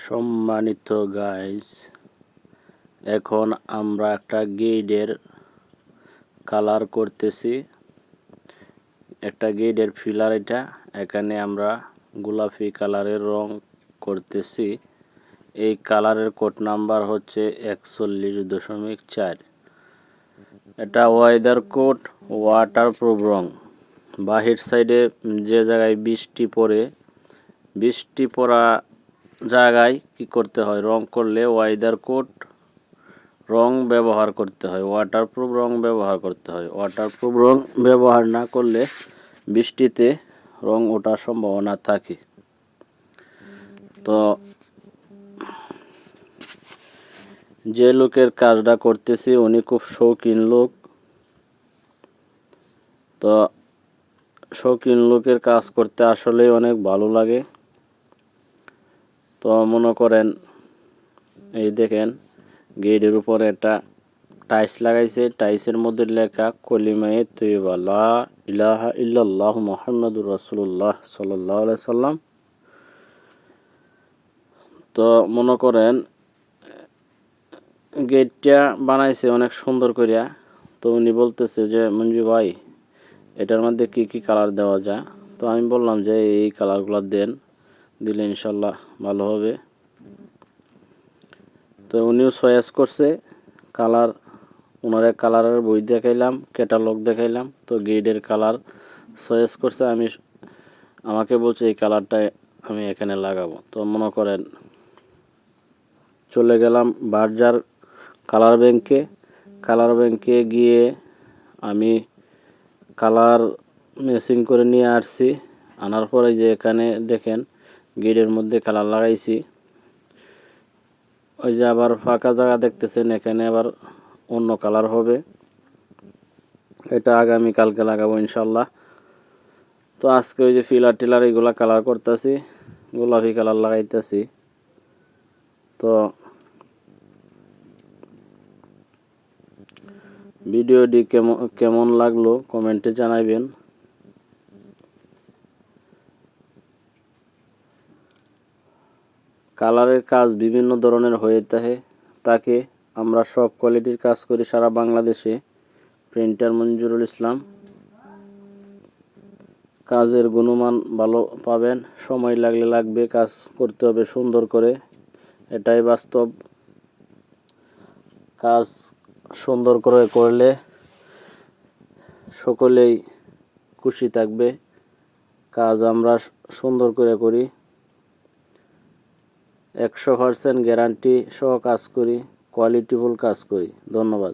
সম্মানিত গাইস, এখন আমরা একটা গেটের কালার করতেছি। একটা গেটের ফিলার এটা। এখানে আমরা গোলাপি কালারের রং করতেছি। এই কালারের কোড নাম্বার হচ্ছে 41.4। এটা ওয়েদার কোড ওয়াটারপ্রুফ রং। বাহির সাইডে যে জায়গায় বৃষ্টি পড়া জায়গায় কি করতে হয়, রং করলে ওয়েদার কোড রং ব্যবহার করতে হয়, ওয়াটারপ্রুফ রং ব্যবহার করতে হয়। ওয়াটারপ্রুফ রং ব্যবহার না করলে বৃষ্টিতে রং ওঠার সম্ভাবনা থাকে। তো যে লোকের কাজটা করতেছি উনি খুব শৌখিন লোক। তো শৌখিন লোকের কাজ করতে আসলেই অনেক ভালো লাগে। তো মনে করেন, এই দেখেন গেটের উপরে একটা টাইলস লাগাইছে। টাইলসের মধ্যে লেখা কলিমায়ে তৈয়বা লা ইলাহা ইল্লাল্লাহু মুহাম্মাদুর রাসূলুল্লাহ সাল্লাল্লাহু আলাইহি সাল্লাম। তো মনে করেন গেটটা বানাইছে অনেক সুন্দর করিয়া। তো উনি বলতেছে যে মঞ্জু ভাই, এটার মধ্যে কি কি কালার দেওয়া যায়। তো আমি বললাম যে এই কালারগুলো দিলে ইনশাল্লাহ ভালো হবে। তো উনিও চয়েস করছে কালার। ওনার কালারের বই দেখাইলাম, ক্যাটালগ দেখাইলাম। তো গেটের কালার চয়েস করছে। আমাকে বলছে এই কালারটা আমি এখানে লাগাবো। তো মনে করেন চলে গেলাম বার্জার কালার ব্যাংকে গিয়ে আমি কালার ম্যাচিং করে নিয়ে আসছি। আনার পরে যে এখানে দেখেন গেটের মধ্যে কালার লাগাইছি। ওই যে আবার ফাঁকা জায়গা দেখতেছেন, এখানে আবার অন্য কালার হবে। এটা আগামীকালকে লাগাবো ইনশাল্লাহ। তো আজকে ওই যে ফিলার টিলার এগুলা কালার করতেছি, গোলাপি কালার লাগাইতেছি। তো ভিডিওটি কেমন লাগলো কমেন্টে জানাইবেন। কালারের কাজ বিভিন্ন ধরনের হয়ে থাকে। আমরা সব কোয়ালিটির কাজ করি সারা বাংলাদেশে। প্রিন্টার মঞ্জুরুল ইসলাম। কাজের গুণমান ভালো পাবেন। সময় লাগবে, কাজ করতে হবে সুন্দর করে, এটাই বাস্তব। কাজ সুন্দর করে করলে সকলেই খুশি থাকবে। কাজ আমরা সুন্দর করে করি, 100% গ্যারান্টি সহ কাজ করি, কোয়ালিটিফুল কাজ করি। ধন্যবাদ।